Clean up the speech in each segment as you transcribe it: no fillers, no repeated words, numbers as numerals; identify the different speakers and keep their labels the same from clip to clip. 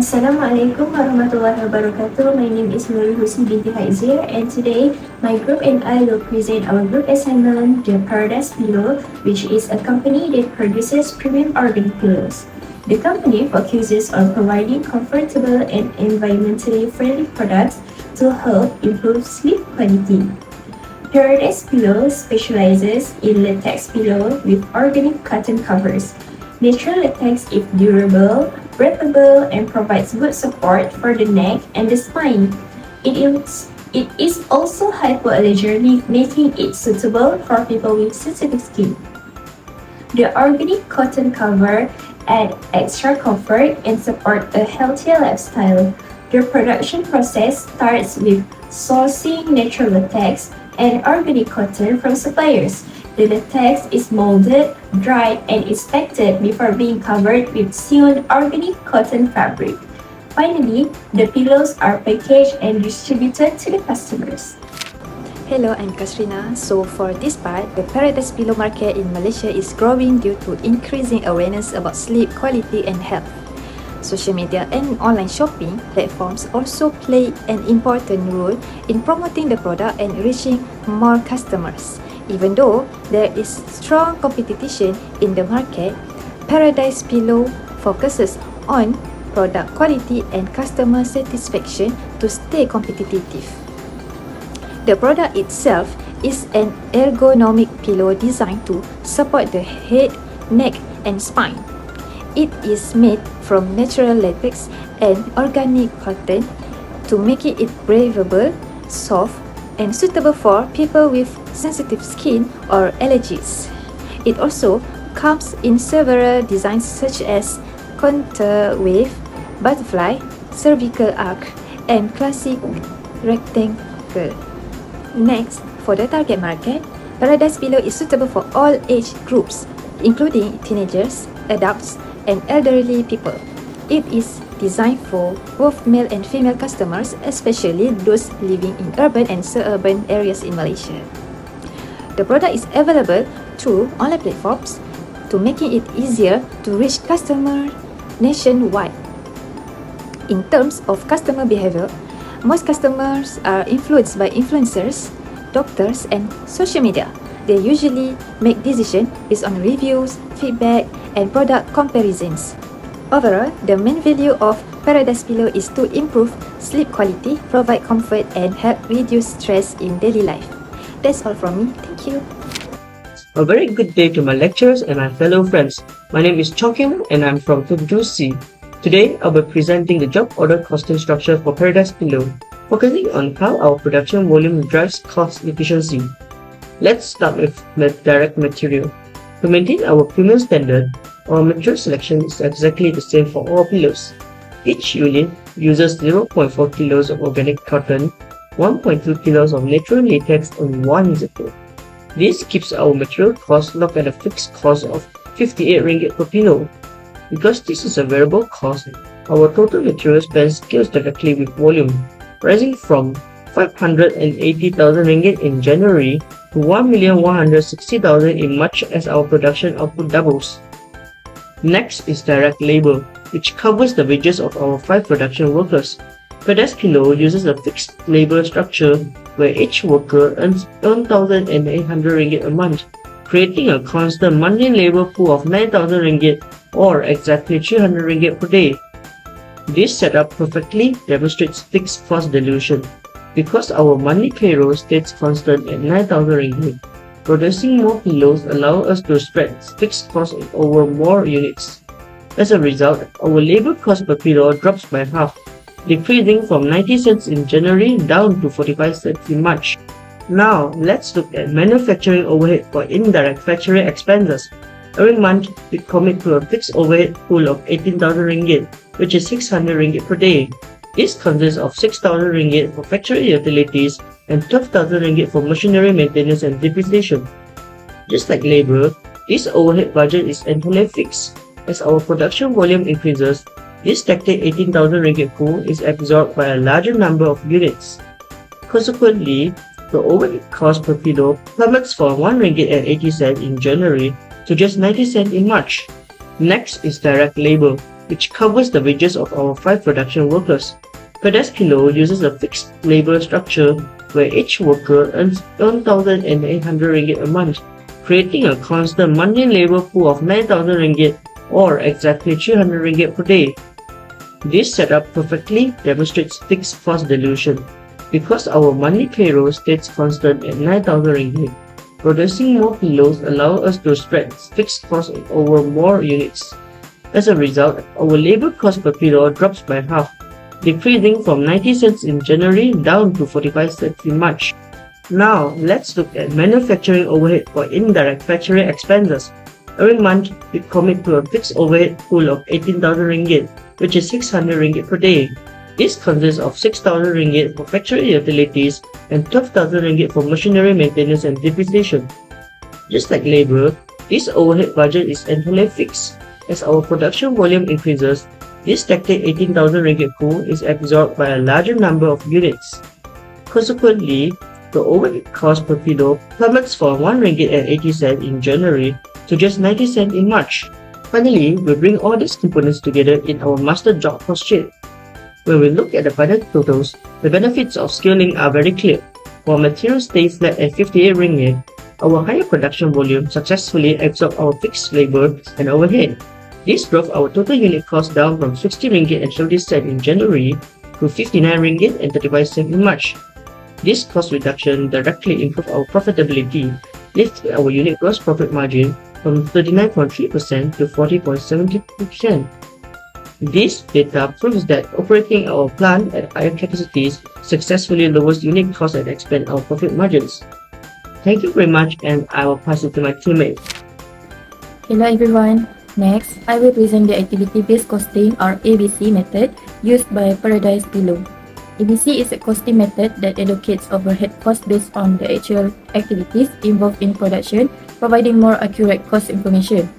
Speaker 1: Assalamualaikum warahmatullahi wabarakatuh. My name is NURULKHUSNI binti HAIDZIR, and today my group and I will present our group assignment, the Paradise Pillow, which is a company that produces premium organic pillows. The company focuses on providing comfortable and environmentally friendly products to help improve sleep quality. Paradise Pillow specializes in latex pillow with organic cotton covers. Natural latex is durable, breathable, and provides good support for the neck and the spine. It is also hypoallergenic, making it suitable for people with sensitive skin. The organic cotton cover add extra comfort and support a healthier lifestyle. The production process starts with sourcing natural latex and organic cotton from suppliers. The latex is molded, dried, and inspected before being covered with sewn organic cotton fabric. Finally, the pillows are packaged and distributed to the customers.
Speaker 2: Hello, I'm QASRINA. So for this part, the Paradise Pillow market in Malaysia is growing due to increasing awareness about sleep quality and health. Social media and online shopping platforms also play an important role in promoting the product and reaching more customers. Even though there is strong competition in the market, Paradise Pillow focuses on product quality and customer satisfaction to stay competitive. The product itself is an ergonomic pillow designed to support the head, neck, and spine. It is made from natural latex and organic cotton to make it breathable, soft, and suitable for people with sensitive skin or allergies. It also comes in several designs such as contour wave, butterfly, cervical arc, and classic rectangle. Next, for the target market, Paradise Pillow is suitable for all age groups, including teenagers, adults, and elderly people. It is designed for both male and female customers, especially those living in urban and suburban areas in Malaysia. The product is available through online platforms to making it easier to reach customers nationwide. In terms of customer behavior, most customers are influenced by influencers, doctors, and social media. They usually make decisions based on reviews, feedback, and product comparisons. Overall, the main value of Paradise Pillow is to improve sleep quality, provide comfort, and help reduce stress in daily life. That's all from me. Thank you.
Speaker 3: A very good day to my lecturers and my fellow friends. My name is CHONG and I'm from 22C. Today, I'll be presenting the job order costing structure for Paradise Pillow, focusing on how our production volume drives cost efficiency. Let's start with direct material. To maintain our premium standard, our material selection is exactly the same for all pillows. Each unit uses 0.4 kilos of organic cotton, 1.2 kilos of natural latex, and 1 ZAINUDIN. This keeps our material cost locked at a fixed cost of 58 ringgit per pillow. Because this is a variable cost, our total material spend scales directly with volume, rising from 580,000 ringgit in January to 1,160,000 in March as our production output doubles. Next is direct labor, which covers the wages of our 5 production workers. Paradise Pillow uses a fixed labor structure where each worker earns 1,800 ringgit a month, creating a constant monthly labor pool of 9,000 ringgit or exactly 300 ringgit per day. This setup perfectly demonstrates fixed cost dilution. Because our monthly payroll stays constant at 9,000 ringgit, producing more pillows allows us to spread fixed costs over more units. As a result, our labor cost per pillow drops by half, decreasing from 90 cents in January down to 45 cents in March. Now, let's look at manufacturing overhead for indirect factory expenses. Every month, we commit to a fixed overhead pool of 18,000 ringgit, which is 600 ringgit per day. This consists of 6,000 ringgit for factory utilities and 12,000 ringgit for machinery maintenance and depreciation. Just like labor, this overhead budget is entirely fixed. As our production volume increases, this static 18,000 ringgit pool is absorbed by a larger number of units. Consequently, the overhead cost per pillow plummets from 1 ringgit and 80 cents in January to just 90 cents in March. Next is direct labor, which covers the wages of our 5 production workers. Paradise Pillow uses a fixed labor structure where each worker earns 1,800 ringgit a month, creating a constant monthly labor pool of 9,000 ringgit or exactly 300 ringgit per day. This setup perfectly demonstrates fixed cost dilution because our monthly payroll stays constant at 9,000 ringgit. Producing more pillows allows us to spread fixed costs over more units. As a result, our labor cost per pillow drops by half, decreasing from 90 cents in January down to 45 cents in March. Now, let's look at manufacturing overhead for indirect factory expenses. Every month, we commit to a fixed overhead pool of 18,000 ringgit, which is 600 ringgit per day. This consists of 6,000 ringgit for factory utilities and 12,000 ringgit for machinery maintenance and depreciation. Just like labor, this overhead budget is entirely fixed. As our production volume increases, this static 18,000 ringgit pool is absorbed by a larger number of units. Consequently, the overhead cost per pillow plummets from 1 ringgit and 80 cents in January to just 90 cents in March. Finally, we bring all these components together in our master job cost sheet. When we look at the financial totals, the benefits of scaling are very clear. While material stays flat at 58 ringgit, our higher production volume successfully absorbed our fixed labor and overhead. This drove our total unit cost down from 60 ringgit and 70 cents in January to 59 ringgit and 35 cents in March. This cost reduction directly improved our profitability, lifting our unit gross profit margin from 39.3% to 40.72%. This data proves that operating our plant at higher capacities successfully lowers unit costs and expands our profit margins. Thank you very much, and I will pass it to my teammate.
Speaker 4: Hello everyone. Next, I will present the activity-based costing or ABC method used by Paradise Pillow. ABC is a costing method that allocates overhead costs based on the actual activities involved in production, providing more accurate cost information.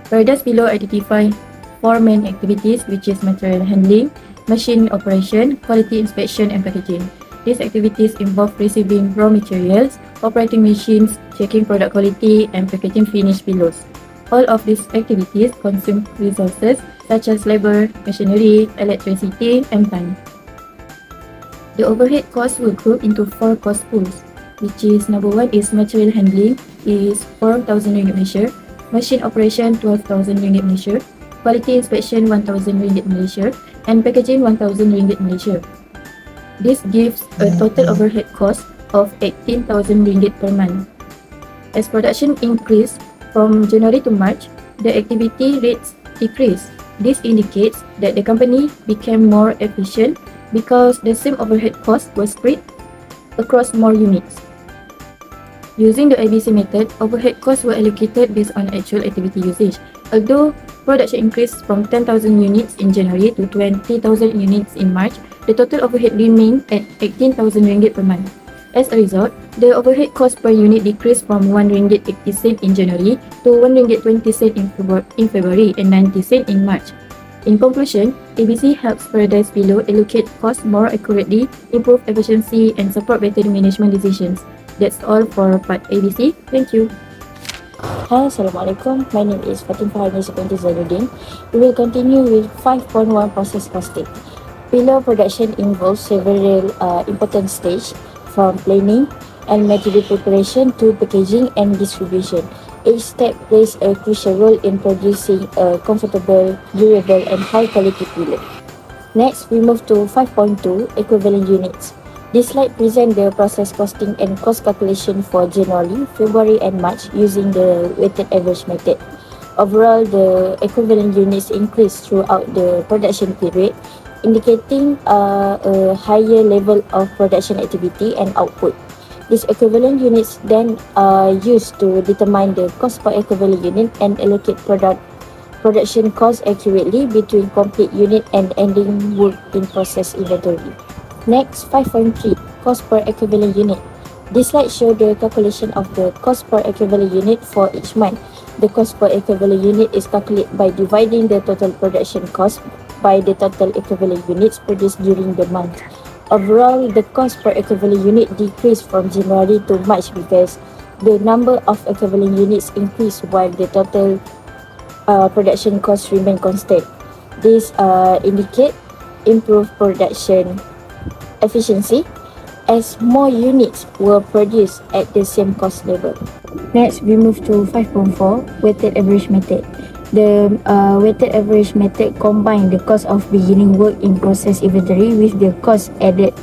Speaker 4: Paradise Pillow identify 4 main activities, which is material handling, machine operation, quality inspection, and packaging. These activities involve receiving raw materials, operating machines, checking product quality, and packaging finished pillows. All of these activities consume resources such as labor, machinery, electricity, and time. The overhead costs will group into 4 cost pools, which is number 1 is material handling is 4,000 ringgit Malaysia, machine operation 12,000 ringgit Malaysia, quality inspection 1,000 ringgit Malaysia, and packaging 1,000 ringgit Malaysia. This gives a total overhead cost of 18,000 ringgit per month. As production increased from January to March, the activity rates decreased. This indicates that the company became more efficient because the same overhead cost was spread across more units. Using the ABC method, overhead costs were allocated based on actual activity usage. Although production increased from 10,000 units in January to 20,000 units in March, the total overhead remained at 18,000 ringgit per month. As a result, the overhead cost per unit decreased from 1 ringgit 80 cent in January to 1 ringgit 20 cent in February and 90 cent in March. In conclusion, ABC helps Paradise Pillow allocate costs more accurately, improve efficiency, and support better management decisions. That's all for part ABC. Thank you.
Speaker 5: Hi, Assalamualaikum. My name is FARHANIS ZAINUDIN. We will continue with 5.1 process costing. Pillow production involves several important stages, from planning and material preparation to packaging and distribution. Each step plays a crucial role in producing a comfortable, durable, and high-quality pillow. Next, we move to 5.2 equivalent units. This slide presents the process costing and cost calculation for January, February, and March using the weighted average method. Overall, the equivalent units increased throughout the production period, indicating a higher level of production activity and output. These equivalent units then are used to determine the cost per equivalent unit and allocate production cost accurately between complete unit and ending work in process inventory. Next, 5.3 cost per equivalent unit. This slide shows the calculation of the cost per equivalent unit for each month. The cost per equivalent unit is calculated by dividing the total production cost by the total equivalent units produced during the month. Overall, the cost per equivalent unit decreased from January to March because the number of equivalent units increased while the total production cost remained constant. This indicate improved production efficiency as more units were produced at the same cost level. Next, we move to 5.4 weighted average method. The weighted average method combine the cost of beginning work in process inventory with the cost added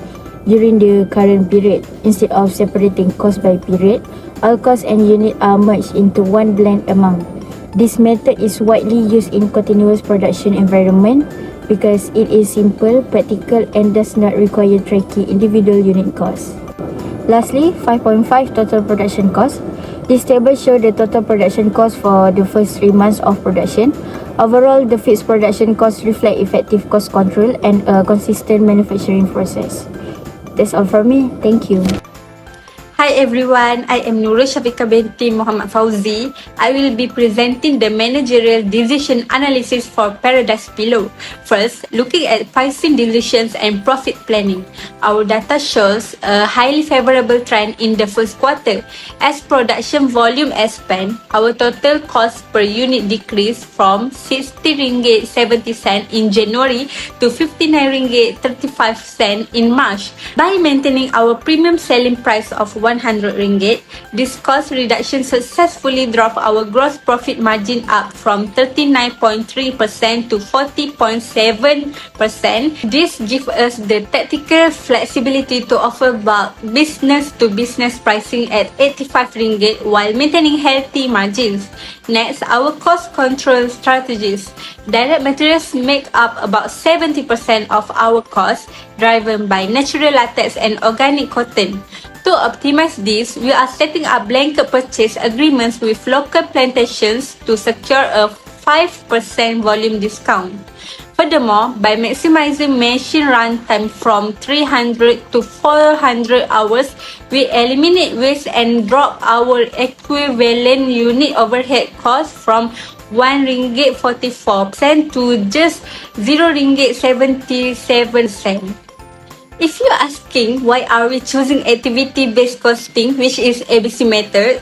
Speaker 5: during the current period. Instead of separating cost by period, all costs and unit are merged into one blend amount. This method is widely used in continuous production environment because it is simple, practical, and does not require tracking individual unit costs. Lastly, 5.5 total production cost. This table shows the total production cost for the first 3 months of production. Overall, the fixed production costs reflect effective cost control and a consistent manufacturing process. That's all from me. Thank you.
Speaker 6: Hi everyone, I am NURUL BINTI FAUZI. I will be presenting the managerial decision analysis for Paradise Pillow. First, looking at pricing decisions and profit planning. Our data shows a highly favorable trend in the first quarter. As production volume expand, our total cost per unit decreased from 60 ringgit 70 cent in January to 59 ringgit 35 cent in March. By maintaining our premium selling price of 100 ringgit, this cost reduction successfully drove our gross profit margin up from 39.3% to 40.7%. This gives us the tactical flexibility to offer bulk business-to-business pricing at 85 ringgit while maintaining healthy margins. Next, our cost control strategies. Direct materials make up about 70% of our cost, driven by natural latex and organic cotton. To optimize this, we are setting up blanket purchase agreements with local plantations to secure a 5% volume discount. Furthermore, by maximizing machine runtime from 300 to 400 hours, we eliminate waste and drop our equivalent unit overhead cost from 1 ringgit 44 cent to just 0 ringgit 77 cent. If you're asking why are we choosing activity-based costing, which is ABC method,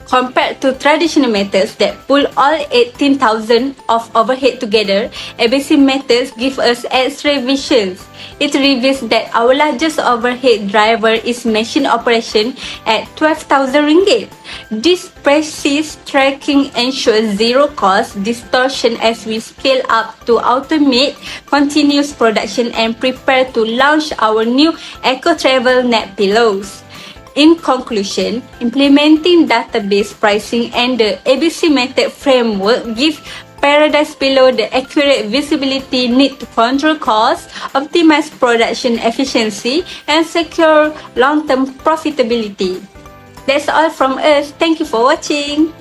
Speaker 6: compared to traditional methods that pull all 18,000 of overhead together, ABC methods give us extra visions. It reveals that our largest overhead driver is machine operation at 12,000 ringgit. This precise tracking ensures zero cost distortion as we scale up to automate continuous production and prepare to launch our new Eco Travel Net Pillows. In conclusion, implementing database pricing and the ABC method framework give Paradise Pillow the accurate visibility need to control costs, optimize production efficiency, and secure long-term profitability. That's all from us. Thank you for watching.